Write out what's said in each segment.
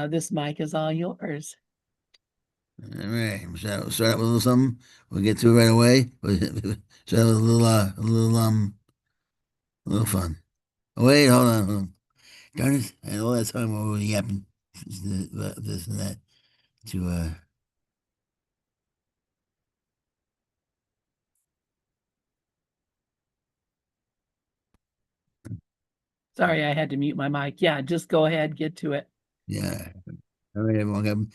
This mic is all yours. All right, so start out with a little something. We'll get to it right away. Start with a little fun. Oh, wait, hold on, hold on. Darn it! And all that time over yapping this and that to Sorry, I had to mute my mic. Yeah, just go ahead, get to it. yeah. All right, everyone.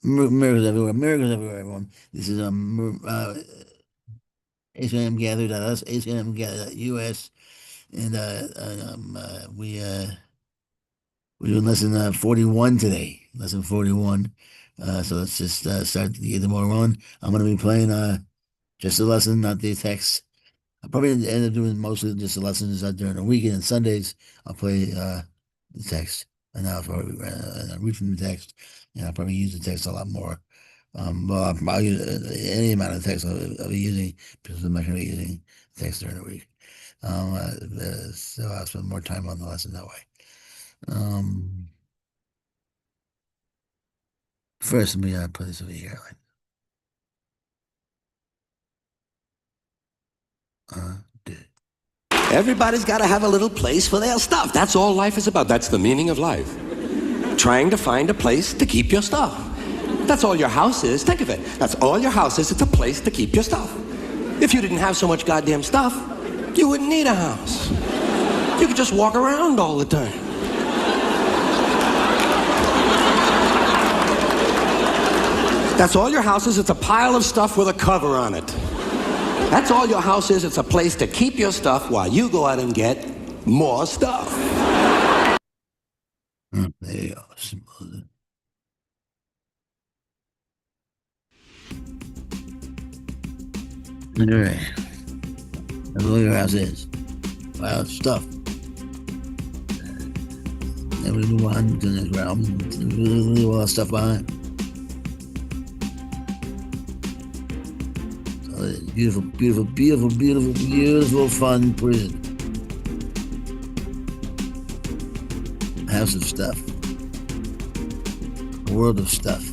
Miracles everywhere. Miracles everywhere, everyone. This is ACIM Gather.us, ACIM Gather.us, and we're doing lesson 41 today. Lesson 41. So let's just start to get the more rolling. I'm going to be playing just a lesson, not the text. I'll probably end up doing mostly just the lessons during the weekend and Sundays. I'll play the text, and I'll probably read from the text, and I'll probably use the text a lot more. Well, I'll use any amount of text I'll be using because I'm not going to be using text during the week. So I'll spend more time on the lesson that way. First, let me put this over here. Did. Everybody's got to have a little place for their stuff. That's all life is about. That's the meaning of life. Trying to find a place to keep your stuff. That's all your house is. Think of it. That's all your house is. It's a place to keep your stuff. If you didn't have so much goddamn stuff, you wouldn't need a house. You could just walk around all the time. That's all your house is. It's a pile of stuff with a cover on it. That's all your house is. It's a place to keep your stuff while you go out and get more stuff. There you go. All right. That's all your house is. Well, stuff. Then we move on to the next round. Leave all that stuff behind. So beautiful, beautiful, beautiful, beautiful, beautiful, fun prison. A house of stuff. A world of stuff.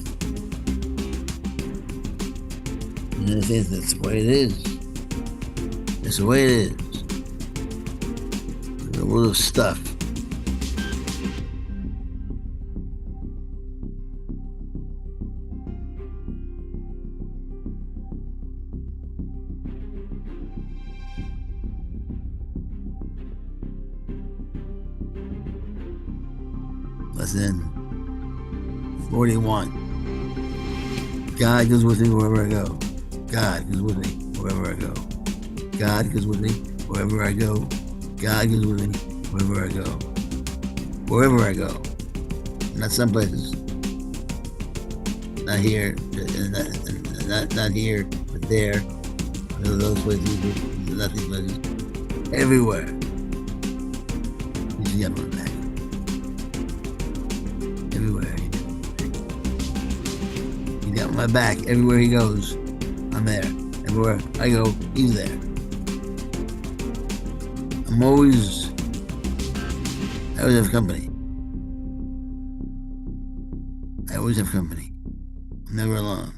And I think that's the way it is. That's the way it is. A world of stuff. Lesson 41. God goes with me wherever I go. God goes with me wherever I go. God goes with me wherever I go. God goes with me wherever I go. Wherever I go. Not some places. Not here. Not here, but there. Those places, not these places. Everywhere. He's got my back. Everywhere. He got my back. Everywhere he goes, I'm there. Everywhere I go, he's there. I always have company. I always have company. I'm never alone.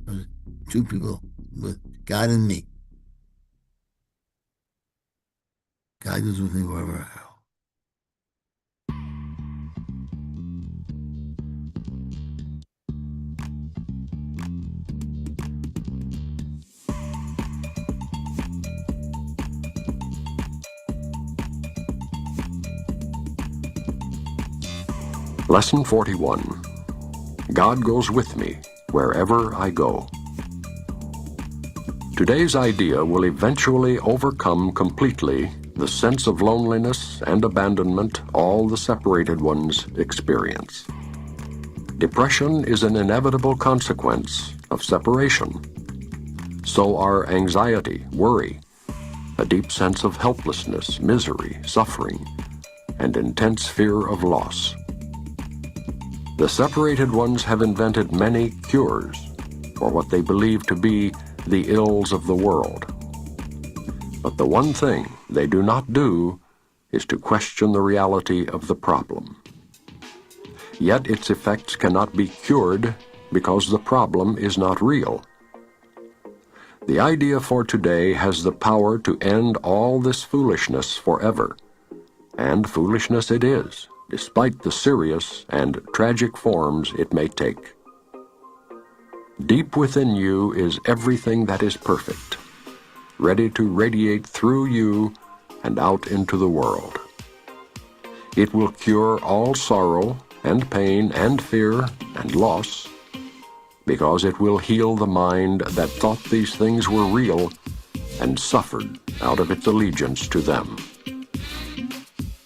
There's two people with God and me. God goes with me wherever I go. Lesson 41. God goes with me wherever I go. Today's idea will eventually overcome completely the sense of loneliness and abandonment all the separated ones experience. Depression is an inevitable consequence of separation. So are anxiety, worry, a deep sense of helplessness, misery, suffering, and intense fear of loss. The separated ones have invented many cures for what they believe to be the ills of the world. But the one thing they do not do is to question the reality of the problem. Yet its effects cannot be cured because the problem is not real. The idea for today has the power to end all this foolishness forever. And foolishness it is, despite the serious and tragic forms it may take. Deep within you is everything that is perfect, ready to radiate through you and out into the world. It will cure all sorrow and pain and fear and loss, because it will heal the mind that thought these things were real and suffered out of its allegiance to them.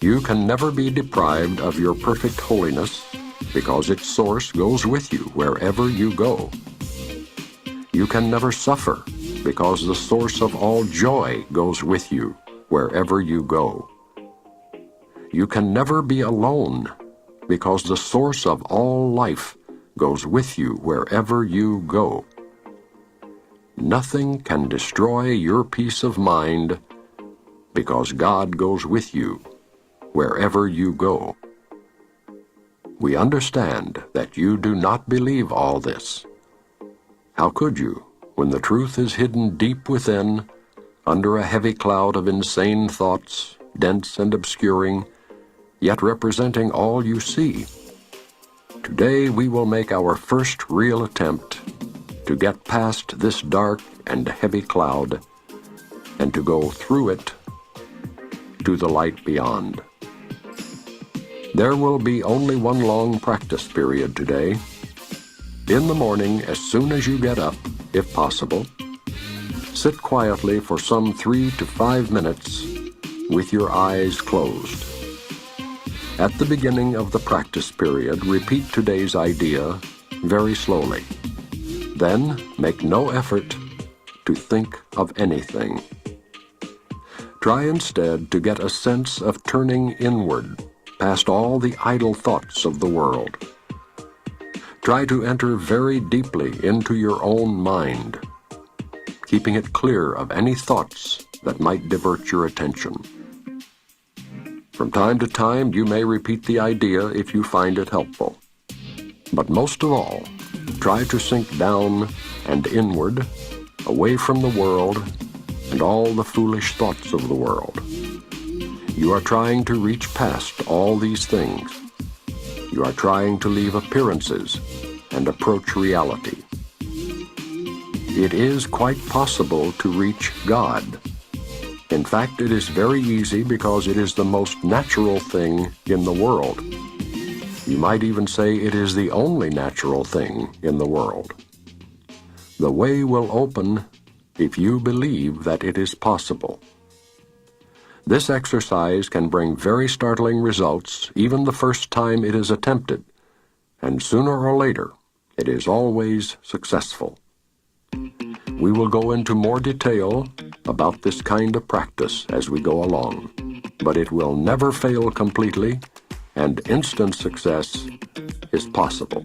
You can never be deprived of your perfect holiness, because its source goes with you wherever you go. You can never suffer, because the source of all joy goes with you wherever you go. You can never be alone, because the source of all life goes with you wherever you go. Nothing can destroy your peace of mind, because God goes with you wherever you go. We understand that you do not believe all this. How could you, when the truth is hidden deep within, under a heavy cloud of insane thoughts, dense and obscuring, yet representing all you see? Today we will make our first real attempt to get past this dark and heavy cloud and to go through it to the light beyond. There will be only one long practice period today. In the morning, as soon as you get up, if possible, sit quietly for some 3 to 5 minutes with your eyes closed. At the beginning of the practice period, repeat today's idea very slowly. Then make no effort to think of anything. Try instead to get a sense of turning inward, past all the idle thoughts of the world. Try to enter very deeply into your own mind, keeping it clear of any thoughts that might divert your attention. From time to time, you may repeat the idea if you find it helpful. But most of all, try to sink down and inward, away from the world and all the foolish thoughts of the world. You are trying to reach past all these things. You are trying to leave appearances and approach reality. It is quite possible to reach God. In fact, it is very easy because it is the most natural thing in the world. You might even say it is the only natural thing in the world. The way will open if you believe that it is possible. This exercise can bring very startling results even the first time it is attempted, and sooner or later, it is always successful. We will go into more detail about this kind of practice as we go along, but it will never fail completely, and instant success is possible.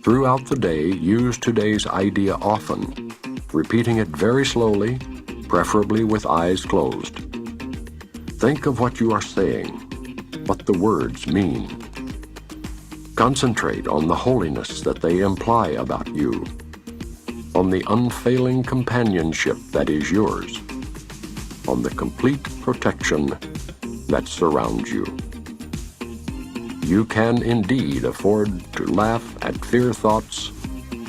Throughout the day, use today's idea often, repeating it very slowly, preferably with eyes closed. Think of what you are saying, what the words mean. Concentrate on the holiness that they imply about you, on the unfailing companionship that is yours, on the complete protection that surrounds you. You can indeed afford to laugh at fear thoughts,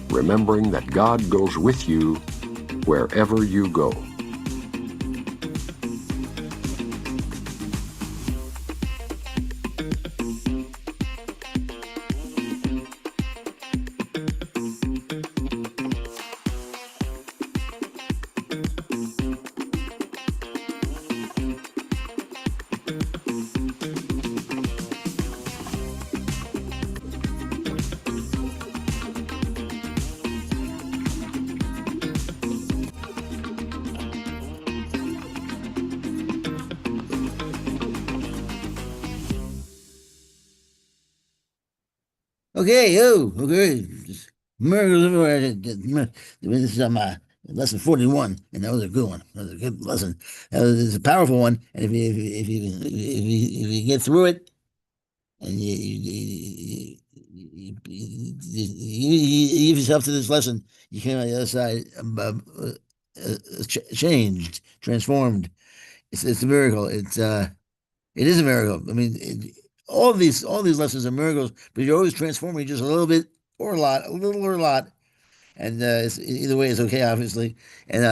remembering that God goes with you wherever you go. Okay, okay. Miracles everywhere. This is lesson 41, and that was a good one. That was a good lesson. It's a powerful one, and if you get through it, and you give yourself to this lesson. You came on the other side, changed, transformed. It's a miracle. It is a miracle. I mean, all these lessons are miracles, but you're always transforming just a little bit or a lot, a little or a lot, and either way is okay, obviously. And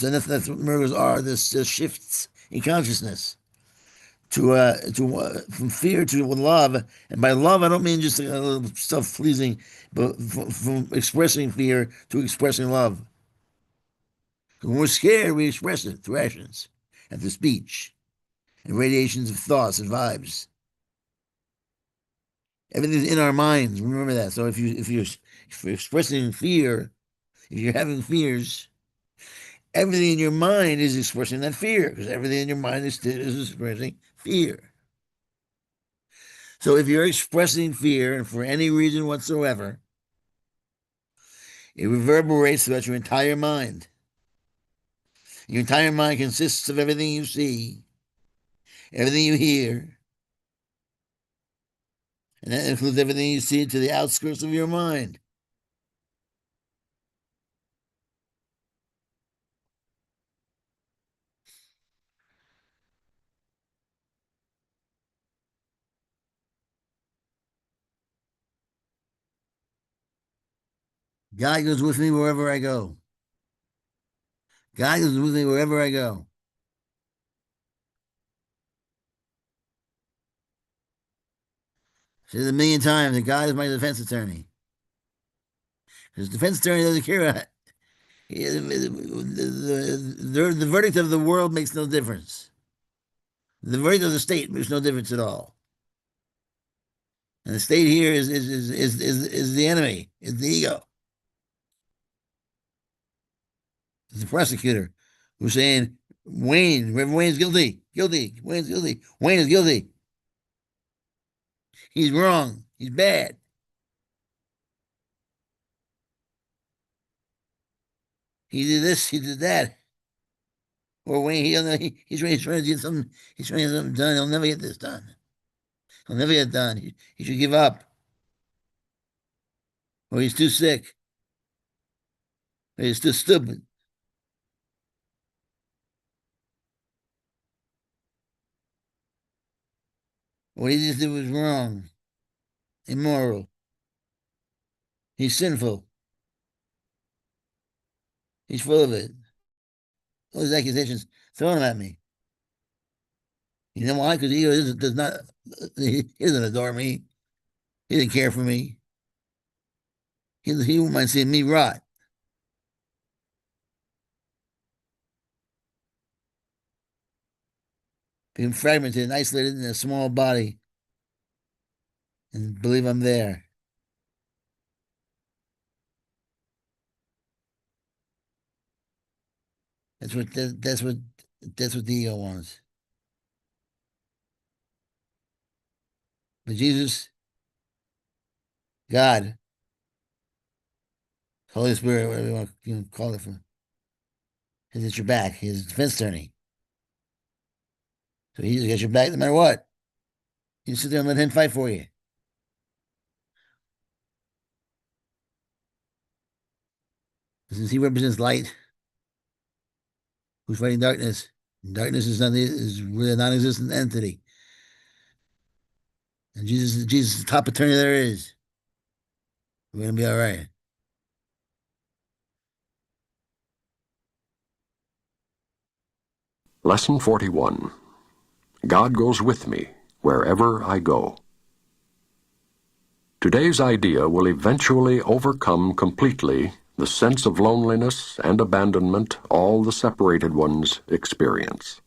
so that's what miracles are. This shifts in consciousness to from fear to love, and by love I don't mean just self-pleasing, but from expressing fear to expressing love. When we're scared, we express it through actions and through speech and radiations of thoughts and vibes. Everything's in our minds. Remember that. So if you're expressing fear, if you're having fears, everything in your mind is expressing that fear because everything in your mind is expressing fear. So if you're expressing fear, and for any reason whatsoever, it reverberates throughout your entire mind. Your entire mind consists of everything you see, everything you hear, and that includes everything you see to the outskirts of your mind. God goes with me wherever I go. God goes with me wherever I go. I said it a million times that God is my defense attorney. Because the defense attorney doesn't care. The verdict of the world makes no difference. The verdict of the state makes no difference at all. And the state here is the enemy, is the ego. It's the prosecutor who's saying, Wayne, Reverend Wayne's guilty, guilty, Wayne's guilty, Wayne is guilty. He's wrong, he's bad. He did this, he did that. Or Wayne, he's trying to get something, he's trying to get something done. He'll never get this done. He'll never get done. He should give up. Or he's too sick. Or he's too stupid. What he just did was wrong, immoral. He's sinful. He's full of it. All these accusations thrown at me. You know why? Because the ego does not, he doesn't adore me. He doesn't care for me. He won't mind seeing me rot. Being fragmented and isolated in a small body and believe I'm there. That's what the ego wants. But Jesus, God, Holy Spirit, whatever you want to call it, is at your back. He's a defense attorney. So he's got your back no matter what. You sit there and let him fight for you. Since he represents light, who's fighting darkness? And darkness is really a non-existent entity. And Jesus is the top attorney there is. We're gonna be all right. Lesson 41. God goes with me wherever I go. Today's idea will eventually overcome completely the sense of loneliness and abandonment all the separated ones experience.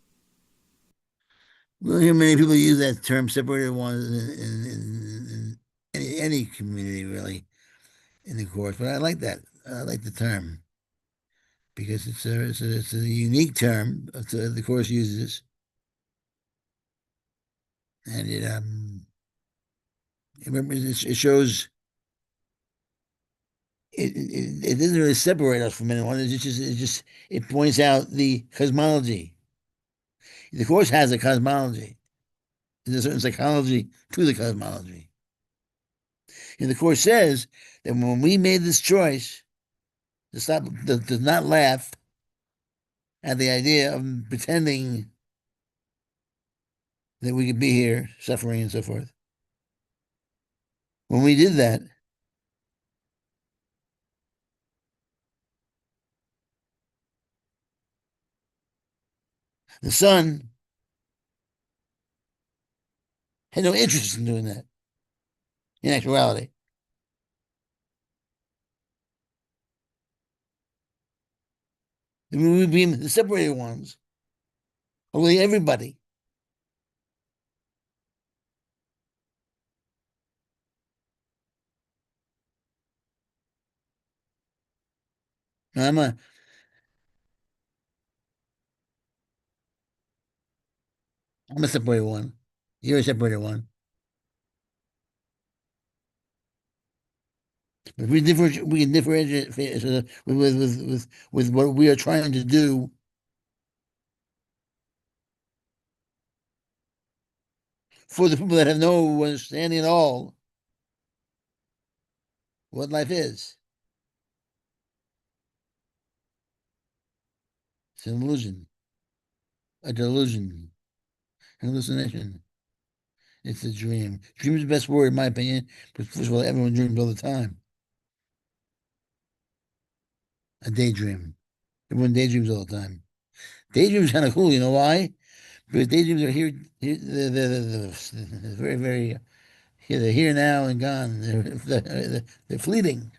We don't hear many people use that term, separated ones, in any community, really, in the course. But I like that. I like the term because it's a unique term the course uses, and it shows it doesn't really separate us from anyone. It points out the cosmology. The course has a cosmology. There's a certain psychology to the cosmology. And the Course says that when we made this choice to stop, to not laugh at the idea of pretending that we could be here suffering and so forth, when we did that, the sun had no interest in doing that in actuality. We being the separated ones, only everybody. Now, I'm a separated one. You're a separated one. But we can differentiate with what we are trying to do for the people that have no understanding at all what life is. It's an illusion, a delusion, an hallucination. It's a dream. Dream is the best word, in my opinion, but first of all, everyone dreams all the time. A daydream. Everyone daydreams all the time. Daydreams kind of cool, you know why? Because daydreams are they're very, very, here, they're here now and gone. They're fleeting.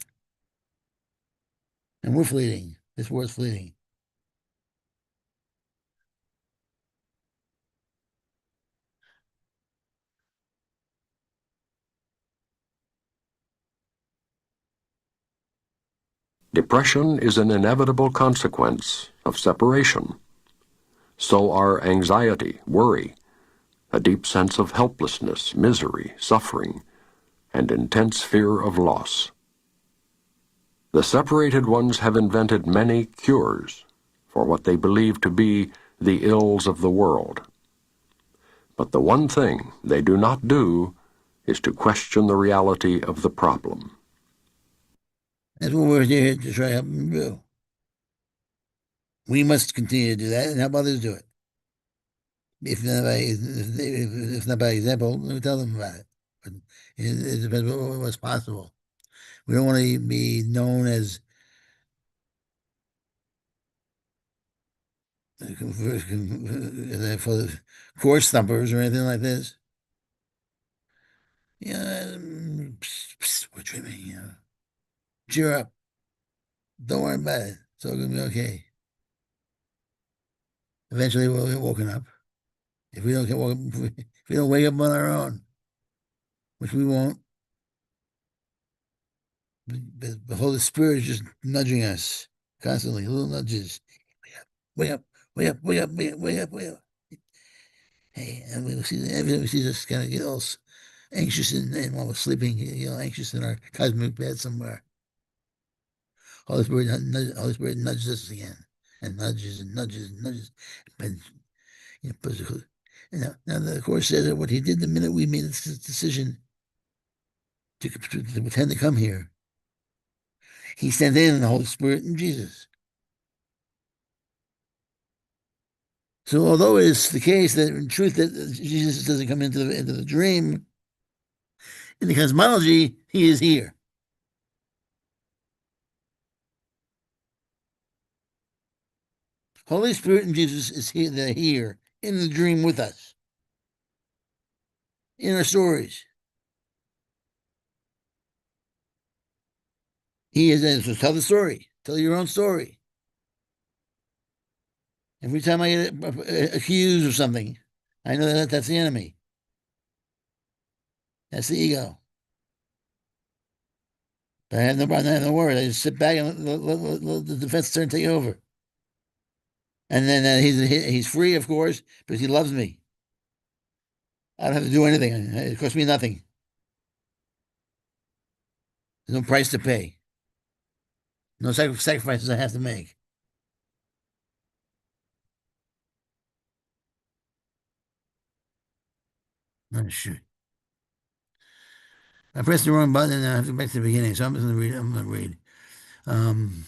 And we're fleeting. This world's fleeting. Depression is an inevitable consequence of separation. So are anxiety, worry, a deep sense of helplessness, misery, suffering, and intense fear of loss. The separated ones have invented many cures for what they believe to be the ills of the world. But the one thing they do not do is to question the reality of the problem. That's what we're here to try to help them do. We must continue to do that and help others do it. If not by example, we tell them about it. But it depends what's possible. We don't want to be known as for course thumpers or anything like this. Yeah, we're dreaming, Cheer up. Don't worry about it. It's all gonna be okay. Eventually we'll get woken up. If we don't if we don't wake up on our own, which we won't, the Holy Spirit is just nudging us constantly, little nudges. Wake up, wake up, wake up, wake up, wake up, wake up. Hey, and we see every time we see this kind of get all anxious and while we're sleeping, anxious in our cosmic bed somewhere. Holy Spirit nudges us again, and nudges and nudges and nudges. And, now the Course says that what he did the minute we made this decision to pretend to come here, he sent in the Holy Spirit and Jesus. So although it is the case that in truth that Jesus doesn't come into the dream, in the cosmology, he is here. Holy Spirit and Jesus is here. They're here in the dream with us, in our stories. He is there. So tell the story. Tell your own story. Every time I get accused of something, I know that that's the enemy. That's the ego. But I have no worries. I just sit back and let the defense attorney take over. And then he's free, of course, because he loves me. I don't have to do anything. It costs me nothing. There's no price to pay. No sacrifices I have to make. Oh, shoot. I pressed the wrong button and I have to go back to the beginning, so I'm just going to read. I'm going to read. Um,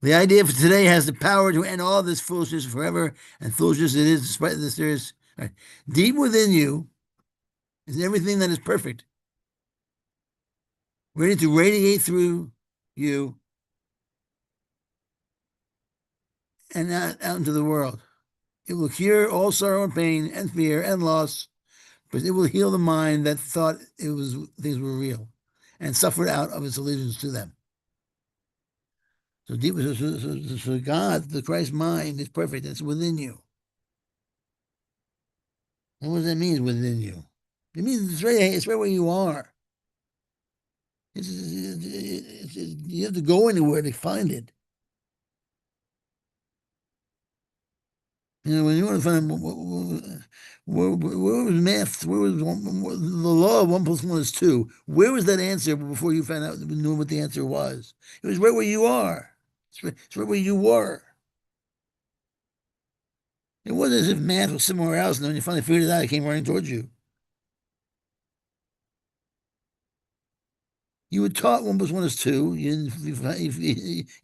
the idea for today has the power to end all this foolishness forever, and foolishness it is, despite the serious. Right. Deep within you is everything that is perfect, ready to radiate through you and out into the world. It will cure all sorrow and pain and fear and loss, but it will heal the mind that thought things were real and suffered out of its allegiance to them. So deep, so God, the Christ mind, is perfect. It's within you. And what does that mean, within you? It means it's right where you are. You have to go anywhere to find it. You know, when you want to find where was math, where was the law of 1 + 1 is 2? Where was that answer before you found out, knew what the answer was? It was right where you are. It's right where you were. It wasn't as if math was somewhere else, and then when you finally figured it out, it came running towards you. You were taught 1 + 1 is 2. You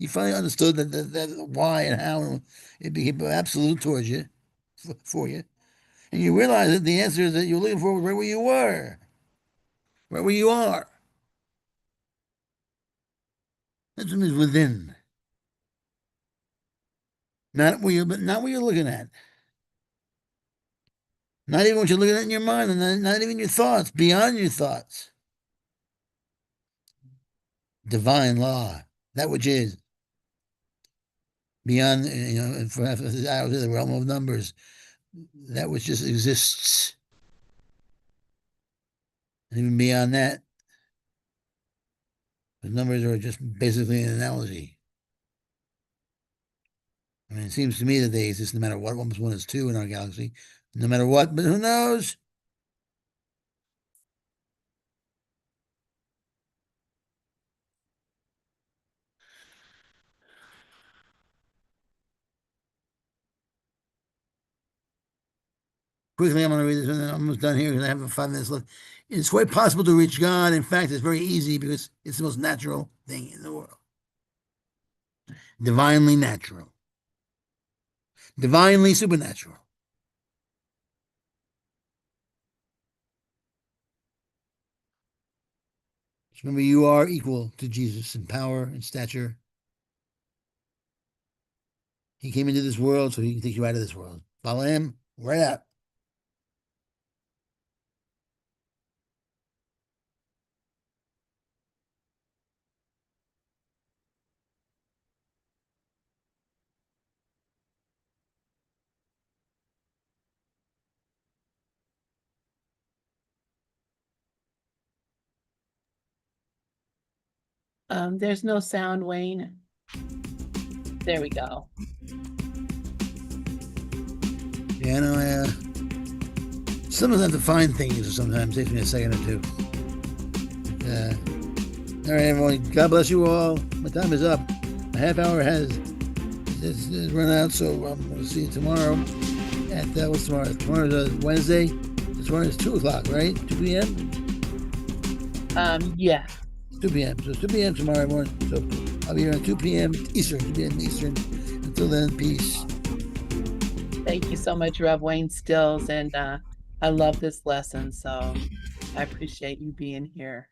finally understood that why and how it became absolute towards you, for you. And you realize that the answer that you're looking for was right where you were, right where you are. That's what means within. Not where you're looking at. Not even what you're looking at in your mind, and not even your thoughts, beyond your thoughts. Divine law, that which is beyond, out of the realm of numbers, that which just exists. And even beyond that, the numbers are just basically an analogy. I mean, it seems to me that they exist no matter what. 1 + 1 is 2 in our galaxy, no matter what, but who knows? Quickly, I'm going to read this, and then I'm almost done here because I have 5 minutes left. It's quite possible to reach God. In fact, it's very easy because it's the most natural thing in the world. Divinely natural. Divinely supernatural. So remember, you are equal to Jesus in power and stature. He came into this world so he can take you out of this world. Follow him right out. There's no sound, Wayne. There we go. Yeah, I know. Sometimes I have to find things, or sometimes it takes me a second or two. All right, everyone. God bless you all. My time is up. A half hour has run out, so I'm going to see you tomorrow. At what's tomorrow? Tomorrow's Wednesday. Tomorrow is 2 o'clock, right? 2 p.m. Yeah. 2 p.m. So it's 2 p.m. tomorrow, everyone. So I'll be here at 2 p.m. Eastern. 2 p.m. Eastern. Until then, peace. Thank you so much, Rev Wayne Stills, and I love this lesson, so I appreciate you being here.